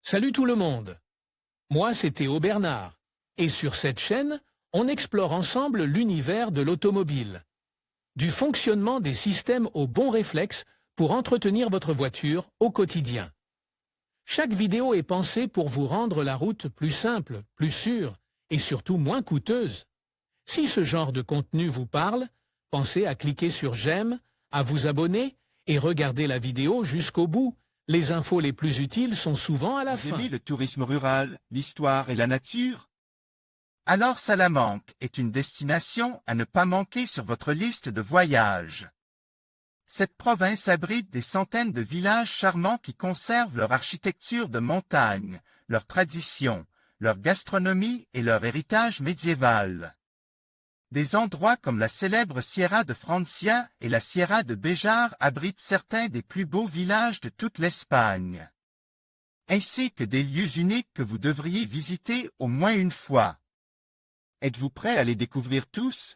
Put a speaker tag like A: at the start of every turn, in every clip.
A: Salut tout le monde. Moi, c'est Théo Bernard. Et sur cette chaîne, on explore ensemble l'univers de l'automobile. Du fonctionnement des systèmes aux bons réflexes pour entretenir votre voiture au quotidien. Chaque vidéo est pensée pour vous rendre la route plus simple, plus sûre et surtout moins coûteuse. Si ce genre de contenu vous parle, pensez à cliquer sur j'aime, à vous abonner et regarder la vidéo jusqu'au bout. Les infos les plus utiles sont souvent à la
B: Vous
A: fin.
B: aimez le tourisme rural, l'histoire et la nature? Alors Salamanque est une destination à ne pas manquer sur votre liste de voyages. Cette province abrite des centaines de villages charmants qui conservent leur architecture de montagne, leurs traditions, leur gastronomie et leur héritage médiéval. Des endroits comme la célèbre Sierra de Francia et la Sierra de Béjar abritent certains des plus beaux villages de toute l'Espagne, ainsi que des lieux uniques que vous devriez visiter au moins une fois. Êtes-vous prêt à les découvrir tous?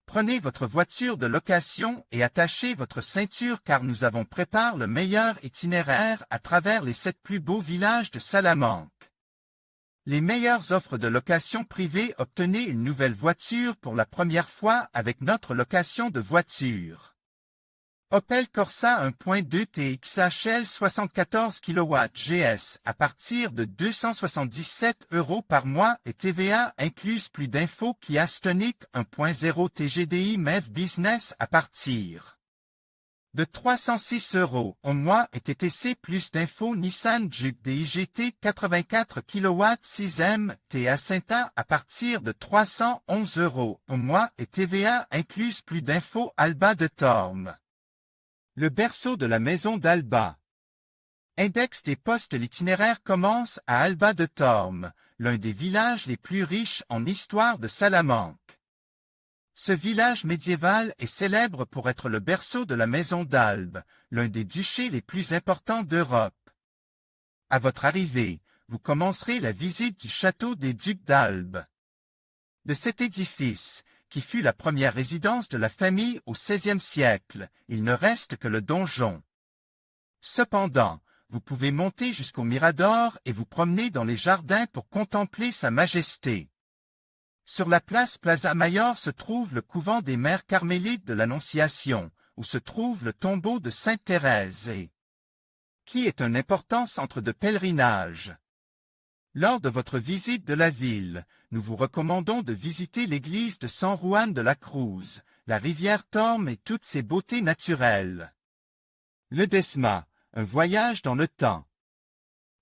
B: Prenez votre voiture de location et attachez votre ceinture car nous avons préparé le meilleur itinéraire à travers les 7 plus beaux villages de Salamanque. Les meilleures offres de location privée. Obtenez une nouvelle voiture pour la première fois avec notre location de voiture. Opel Corsa 1.2 TXHL 74 kW GS à partir de 277 € par mois et TVA incluse. Plus d'infos. Kia Stonic 1.0 TGDI MEV Business à partir de 306 € au mois et TTC. Plus d'infos. Nissan Juke DIGT 84 kW 6M TA à partir de 311 € au mois et TVA incluse. Plus d'infos. Alba de Tormes, le berceau de la maison d'Alba. Index des postes. L'itinéraire commence à Alba de Tormes, l'un des villages les plus riches en histoire de Salamanque. Ce village médiéval est célèbre pour être le berceau de la maison d'Albe, l'un des duchés les plus importants d'Europe. À votre arrivée, vous commencerez la visite du château des Ducs d'Albe. De cet édifice, qui fut la première résidence de la famille au XVIe siècle, il ne reste que le donjon. Cependant, vous pouvez monter jusqu'au Mirador et vous promener dans les jardins pour contempler sa majesté. Sur la place Plaza Mayor se trouve le couvent des Mères Carmélites de l'Annonciation, où se trouve le tombeau de Sainte Thérèse qui est un important centre de pèlerinage. Lors de votre visite de la ville, nous vous recommandons de visiter l'église de San Juan de la Cruz, la rivière Tormes et toutes ses beautés naturelles. Ledesma, un voyage dans le temps.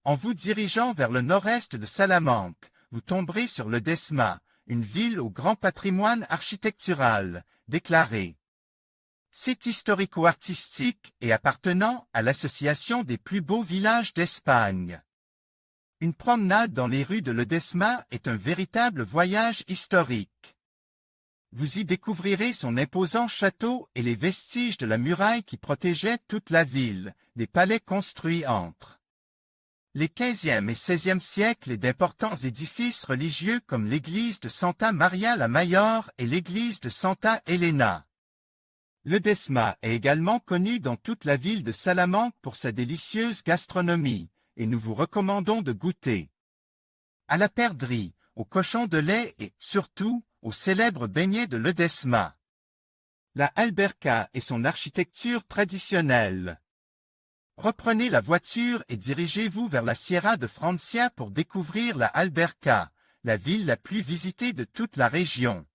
B: En vous dirigeant vers le nord-est de Salamanque, vous tomberez sur Ledesma, une ville au grand patrimoine architectural, déclaré site historico-artistique et appartenant à l'association des plus beaux villages d'Espagne. Une promenade dans les rues de Ledesma est un véritable voyage historique. Vous y découvrirez son imposant château et les vestiges de la muraille qui protégeait toute la ville, des palais construits entre les XVe et XVIe siècles et d'importants édifices religieux comme l'église de Santa Maria la Mayor et l'église de Santa Elena. Ledesma est également connu dans toute la ville de Salamanque pour sa délicieuse gastronomie, et nous vous recommandons de goûter à la perdrix, au cochon de lait et, surtout, au célèbre beignet de Ledesma. La Alberca et son architecture traditionnelle. Reprenez la voiture et dirigez-vous vers la Sierra de Francia pour découvrir la Alberca, la ville la plus visitée de toute la région,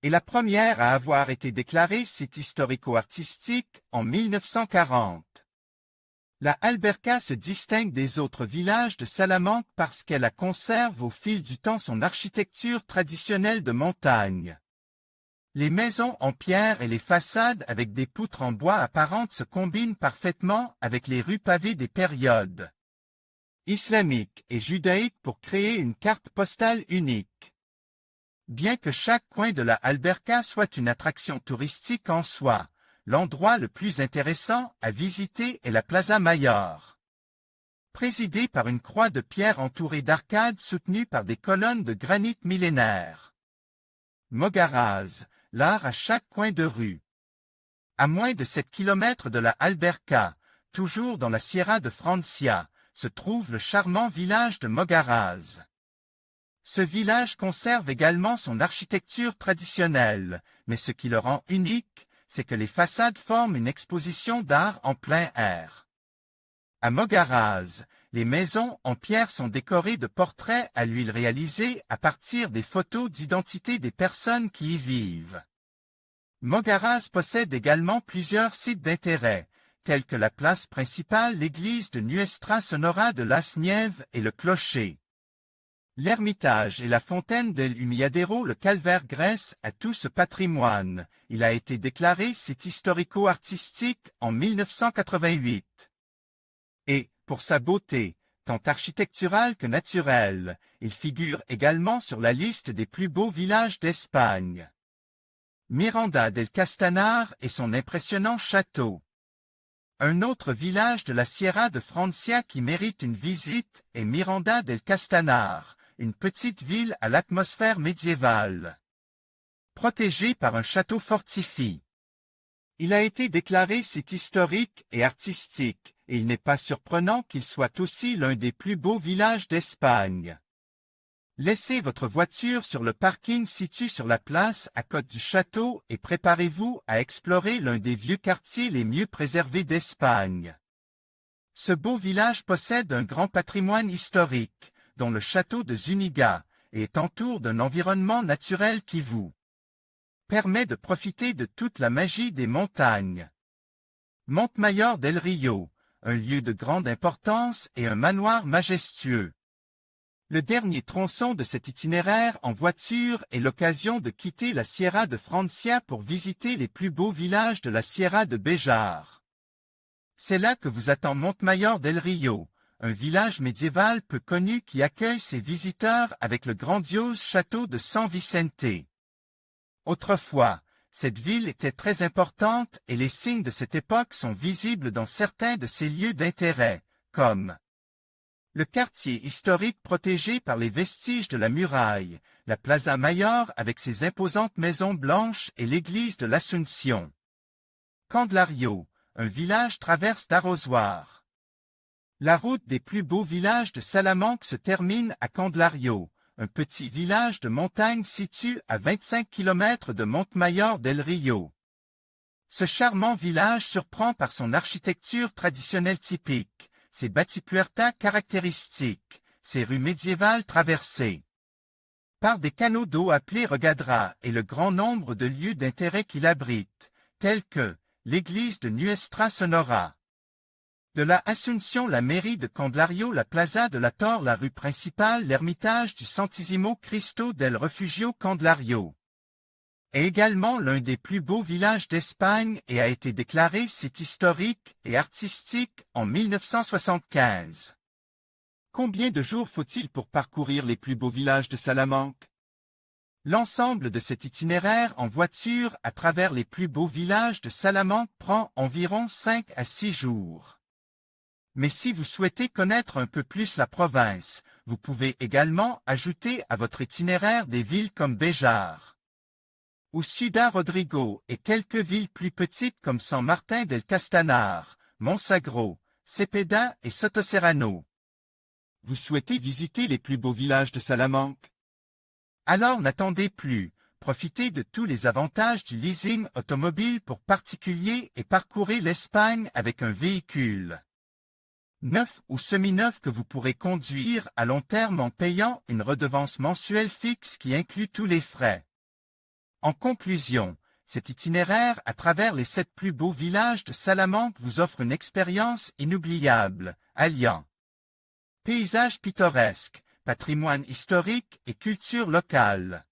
B: et la première à avoir été déclarée site historico-artistique en 1940. La Alberca se distingue des autres villages de Salamanque parce qu'elle a conserve au fil du temps son architecture traditionnelle de montagne. Les maisons en pierre et les façades avec des poutres en bois apparentes se combinent parfaitement avec les rues pavées des périodes islamiques et judaïques pour créer une carte postale unique. Bien que chaque coin de la Alberca soit une attraction touristique en soi, l'endroit le plus intéressant à visiter est la Plaza Mayor. Présidée par une croix de pierre entourée d'arcades soutenues par des colonnes de granit millénaires. Mogaraz, l'art à chaque coin de rue. À moins de 7 km de la Alberca, toujours dans la Sierra de Francia, se trouve le charmant village de Mogaraz. Ce village conserve également son architecture traditionnelle, mais ce qui le rend unique, c'est que les façades forment une exposition d'art en plein air. À Mogaraz, les maisons en pierre sont décorées de portraits à l'huile réalisés à partir des photos d'identité des personnes qui y vivent. Mogaraz possède également plusieurs sites d'intérêt, tels que la place principale, l'église de Nuestra Sonora de Las Nieves et le clocher. L'ermitage et la fontaine del Humilladero, le calvaire Grèce, a tout ce patrimoine. Il a été déclaré site historico-artistique en 1988. Et, pour sa beauté, tant architecturale que naturelle, il figure également sur la liste des plus beaux villages d'Espagne. Miranda del Castanar et son impressionnant château. Un autre village de la Sierra de Francia qui mérite une visite est Miranda del Castanar, une petite ville à l'atmosphère médiévale. Protégée par un château fortifié. Il a été déclaré site historique et artistique, et il n'est pas surprenant qu'il soit aussi l'un des plus beaux villages d'Espagne. Laissez votre voiture sur le parking situé sur la place à côté du château et préparez-vous à explorer l'un des vieux quartiers les mieux préservés d'Espagne. Ce beau village possède un grand patrimoine historique, dont le château de Zúñiga, et est entouré d'un environnement naturel qui vous permet de profiter de toute la magie des montagnes. Montmayor del Río, un lieu de grande importance et un manoir majestueux. Le dernier tronçon de cet itinéraire en voiture est l'occasion de quitter la Sierra de Francia pour visiter les plus beaux villages de la Sierra de Béjar. C'est là que vous attend Montmayor del Río, un village médiéval peu connu qui accueille ses visiteurs avec le grandiose château de San Vicente. Autrefois, cette ville était très importante et les signes de cette époque sont visibles dans certains de ses lieux d'intérêt, comme le quartier historique protégé par les vestiges de la muraille, la Plaza Mayor avec ses imposantes maisons blanches et l'église de l'Assomption. Candelario, un village traverse d'arrosoirs. La route des plus beaux villages de Salamanque se termine à Candelario, un petit village de montagne situé à 25 km de Montmayor del Río. Ce charmant village surprend par son architecture traditionnelle typique, ses batipuertas caractéristiques, ses rues médiévales traversées par des canaux d'eau appelés regadras et le grand nombre de lieux d'intérêt qu'il abrite, tels que l'église de Nuestra Sonora. De la Assumption, la mairie de Candelario, la Plaza de la Torre, la rue principale, l'ermitage du Santissimo Cristo del Refugio Candelario est également l'un des plus beaux villages d'Espagne et a été déclaré site historique et artistique en 1975. Combien de jours faut-il pour parcourir les plus beaux villages de Salamanque? L'ensemble de cet itinéraire en voiture à travers les plus beaux villages de Salamanque prend environ 5 à 6 jours. Mais si vous souhaitez connaître un peu plus la province, vous pouvez également ajouter à votre itinéraire des villes comme Béjar ou Ciudad Rodrigo et quelques villes plus petites comme San Martín del Castanar, Monsagro, Cepeda et Sotoserrano. Vous souhaitez visiter les plus beaux villages de Salamanque? Alors n'attendez plus, profitez de tous les avantages du leasing automobile pour particuliers et parcourez l'Espagne avec un véhicule neuf ou semi-neuf que vous pourrez conduire à long terme en payant une redevance mensuelle fixe qui inclut tous les frais. En conclusion, cet itinéraire à travers les 7 plus beaux villages de Salamanque vous offre une expérience inoubliable, alliant paysages pittoresques, patrimoine historique et culture locale.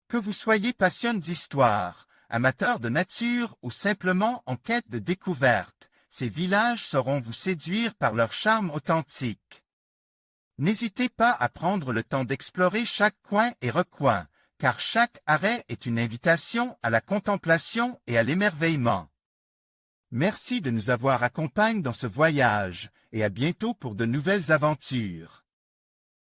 B: Que vous soyez passionné d'histoire, amateur de nature ou simplement en quête de découverte, ces villages sauront vous séduire par leur charme authentique. N'hésitez pas à prendre le temps d'explorer chaque coin et recoin, car chaque arrêt est une invitation à la contemplation et à l'émerveillement. Merci de nous avoir accompagnés dans ce voyage, et à bientôt pour de nouvelles aventures.